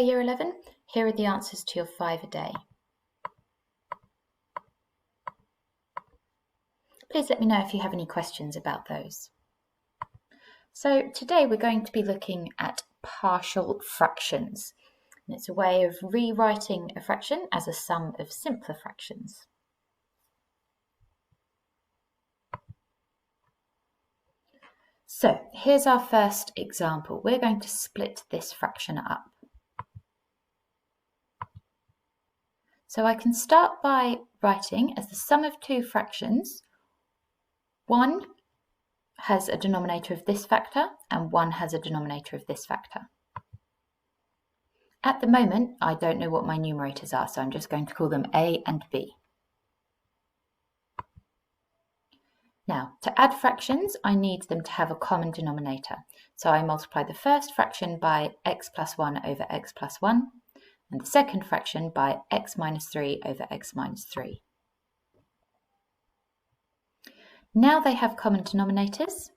Year 11, here are the answers to your 5 a day. Please let me know if you have any questions about those. So today we're going to be looking at partial fractions. And it's a way of rewriting a fraction as a sum of simpler fractions. So here's our first example. We're going to split this fraction up. So I can start by writing as the sum of two fractions. One has a denominator of this factor and one has a denominator of this factor. At the moment, I don't know what my numerators are, so I'm just going to call them A and B. Now, to add fractions, I need them to have a common denominator. So I multiply the first fraction by x plus 1 over x plus 1, and the second fraction by x minus 3 over x minus 3. Now they have common denominators,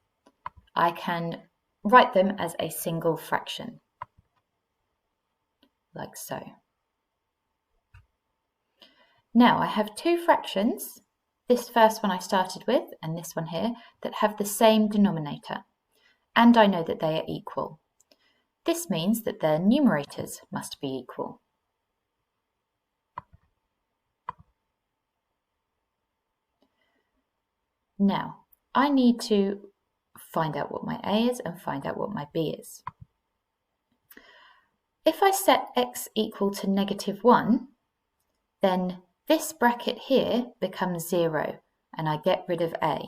I can write them as a single fraction, like so. Now I have two fractions, this first one I started with and this one here, that have the same denominator, and I know that they are equal. This means that their numerators must be equal. Now, I need to find out what my A is and find out what my B is. If I set x equal to -1, then this bracket here becomes 0 and I get rid of A.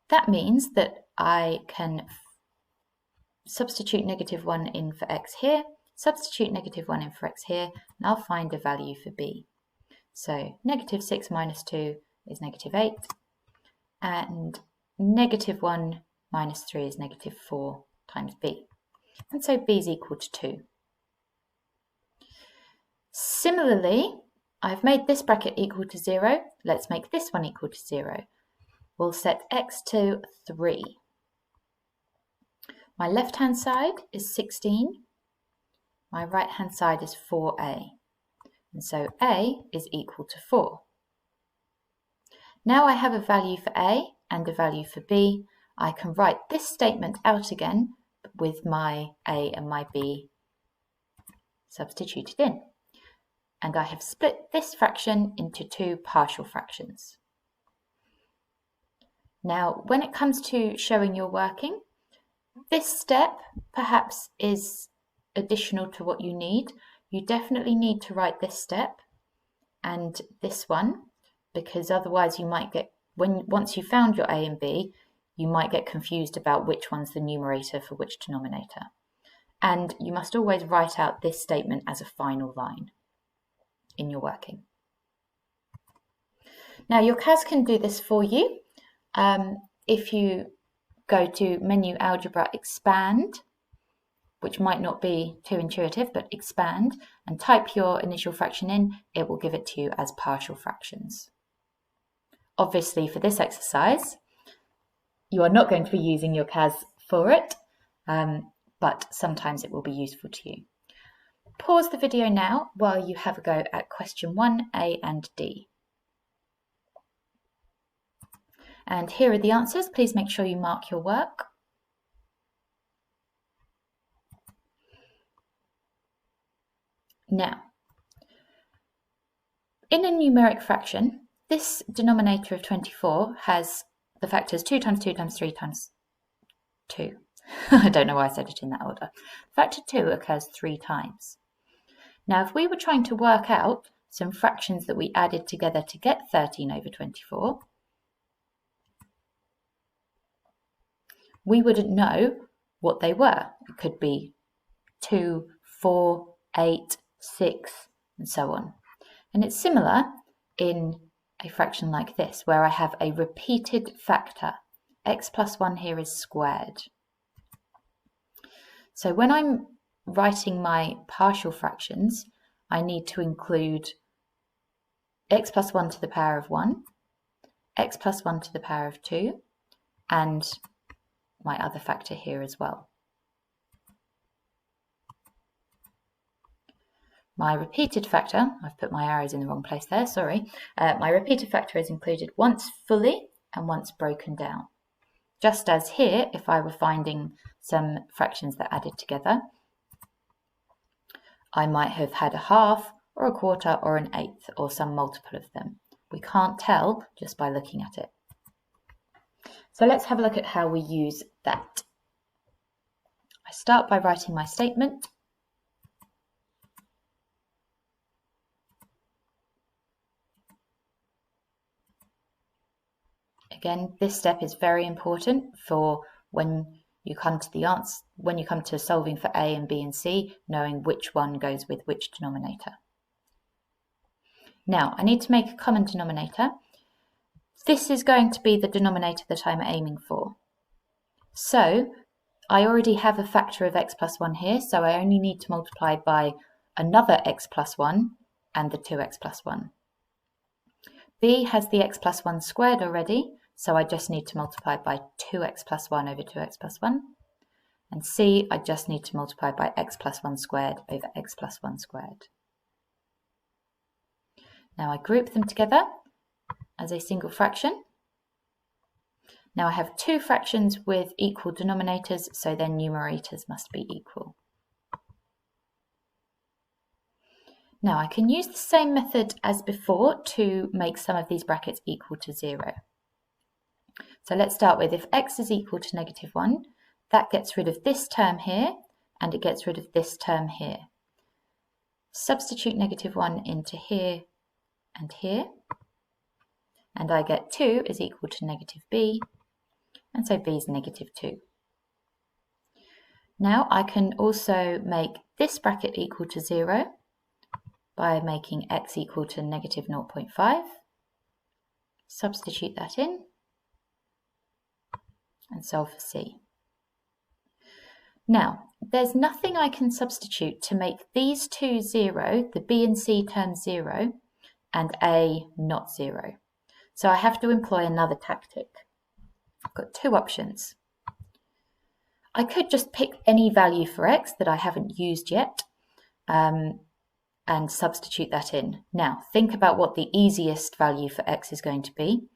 That means that I can substitute -1 in for x here, substitute -1 in for x here, and I'll find a value for B. So -6 minus 2 is -8, and -1 minus 3 is -4 times B. And so B is equal to 2. Similarly, I've made this bracket equal to 0. Let's make this one equal to 0. We'll set x to 3. My left-hand side is 16. My right-hand side is 4a. And so a is equal to 4. Now I have a value for a and a value for b. I can write this statement out again with my a and my b substituted in. And I have split this fraction into two partial fractions. Now, when it comes to showing your working, this step perhaps is additional to what you need. You definitely need to write this step and this one, because otherwise you might get, once you found your a and b, you might get confused about which one's the numerator for which denominator. And you must always write out this statement as a final line in your working. Now your CAS can do this for you. If you go to menu Algebra Expand, which might not be too intuitive, but expand, and type your initial fraction in, it will give it to you as partial fractions. Obviously for this exercise, you are not going to be using your CAS for it, but sometimes it will be useful to you. Pause the video now while you have a go at question 1, A and D. And here are the answers. Please make sure you mark your work. Now, in a numeric fraction, this denominator of 24 has the factors 2 times 2 times 3 times 2. I don't know why I said it in that order. Factor 2 occurs 3 times. Now, if we were trying to work out some fractions that we added together to get 13 over 24, we wouldn't know what they were. It could be 2, 4, 8, 6, and so on. And it's similar in a fraction like this, where I have a repeated factor. X plus 1 here is squared. So when I'm writing my partial fractions, I need to include x plus 1 to the power of 1, x plus 1 to the power of 2, and my other factor here as well. My repeated factor, I've put my arrows in the wrong place there, sorry. My repeated factor is included once fully and once broken down. Just as here, if I were finding some fractions that added together, I might have had a half or a quarter or an eighth or some multiple of them. We can't tell just by looking at it. So let's have a look at how we use that. I start by writing my statement. Again, this step is very important for when you come to the answer, when you come to solving for A and B and C, knowing which one goes with which denominator. Now, I need to make a common denominator. This is going to be the denominator that I'm aiming for. So, I already have a factor of x plus 1 here, so I only need to multiply by another x plus 1 and the 2x plus 1. B has the x plus 1 squared already, so I just need to multiply by 2x plus 1 over 2x plus 1. And C, I just need to multiply by x plus 1 squared over x plus 1 squared. Now I group them together as a single fraction. Now I have two fractions with equal denominators, so their numerators must be equal. Now I can use the same method as before to make some of these brackets equal to 0. So let's start with if x is equal to -1, that gets rid of this term here and it gets rid of this term here. Substitute -1 into here and here, and I get 2 is equal to -b, and so b is -2. Now I can also make this bracket equal to 0 by making x equal to -0.5, substitute that in, and solve for c. Now, there's nothing I can substitute to make these two 0, the b and c terms 0, and a not 0. So I have to employ another tactic. I've got two options. I could just pick any value for x that I haven't used yet, and substitute that in. Now, think about what the easiest value for x is going to be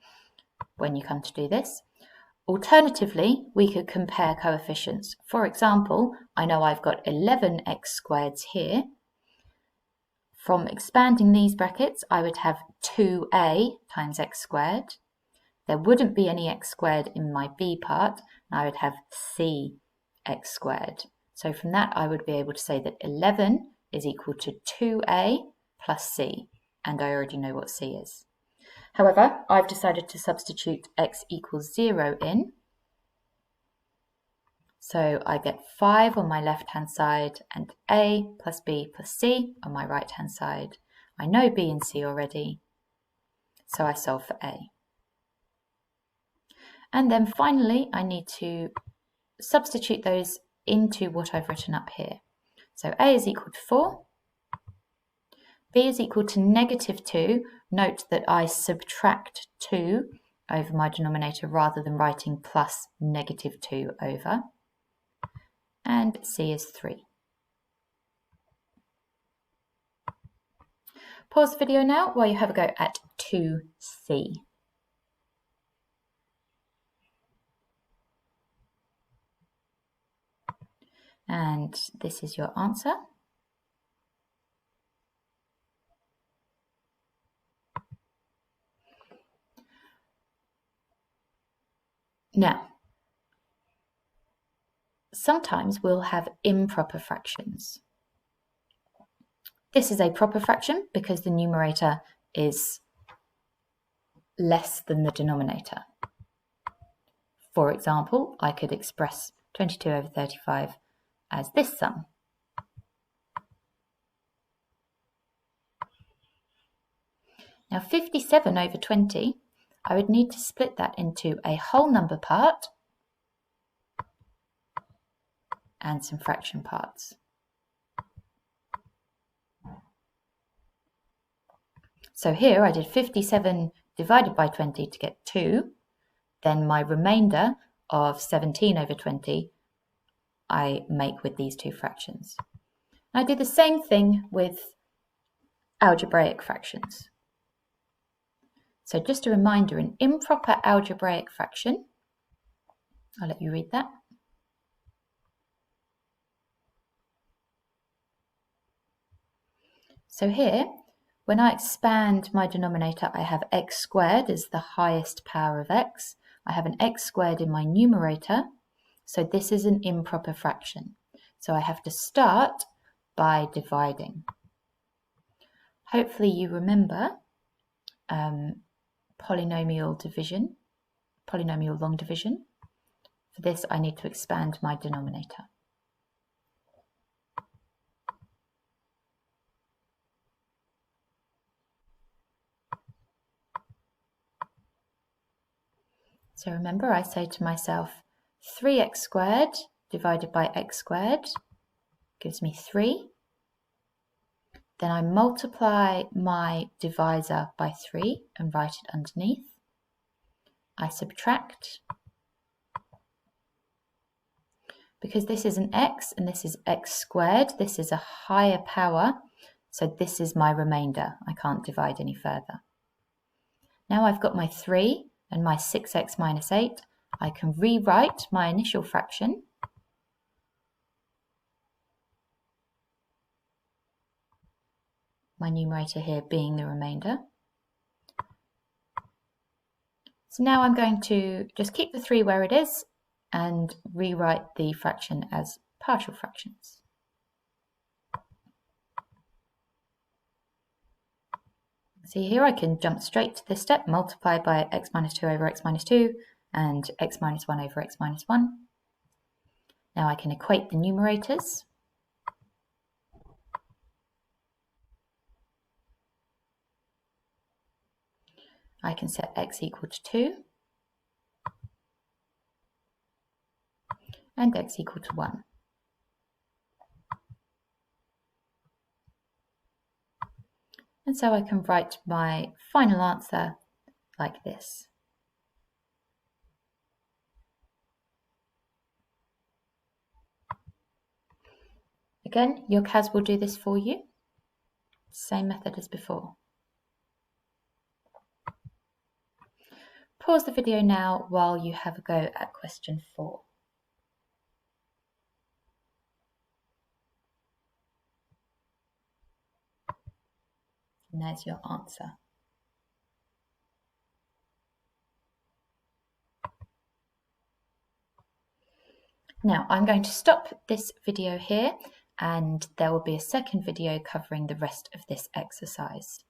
when you come to do this. Alternatively, we could compare coefficients. For example, I know I've got 11x squareds here. From expanding these brackets, I would have 2a times x squared. There wouldn't be any x squared in my b part, and I would have c x squared. So from that, I would be able to say that 11 is equal to 2a plus c, and I already know what c is. However, I've decided to substitute x equals 0 in. So I get 5 on my left-hand side and a plus b plus c on my right-hand side. I know b and c already, so I solve for a. And then finally, I need to substitute those into what I've written up here. So a is equal to 4, b is equal to -2. Note that I subtract 2 over my denominator rather than writing plus -2 over. And c is 3. Pause the video now while you have a go at 2c. And this is your answer. Now, sometimes we'll have improper fractions. This is a proper fraction because the numerator is less than the denominator. For example, I could express 22 over 35 as this sum. Now 57 over 20, I would need to split that into a whole number part and some fraction parts. So here I did 57 divided by 20 to get 2. Then my remainder of 17 over 20 I make with these two fractions. I do the same thing with algebraic fractions. So just a reminder, an improper algebraic fraction, I'll let you read that. So here, when I expand my denominator, I have x squared as the highest power of x. I have an x squared in my numerator, so this is an improper fraction. So I have to start by dividing. Hopefully you remember polynomial long division. For this, I need to expand my denominator. So remember, I say to myself, 3x squared divided by x squared gives me 3. Then I multiply my divisor by 3 and write it underneath. I subtract. Because this is an x and this is x squared, this is a higher power, so this is my remainder. I can't divide any further. Now I've got my 3 and my 6x minus 8. I can rewrite my initial fraction. My numerator here being the remainder. So now I'm going to just keep the 3 where it is and rewrite the fraction as partial fractions. See here, I can jump straight to this step, multiply by x minus 2 over x minus 2 and x minus 1 over x minus 1. Now I can equate the numerators. I can set x equal to 2 and x equal to 1. And so I can write my final answer like this. Again, your CAS will do this for you. Same method as before. Pause the video now while you have a go at question 4. And there's your answer. Now I'm going to stop this video here and there will be a second video covering the rest of this exercise.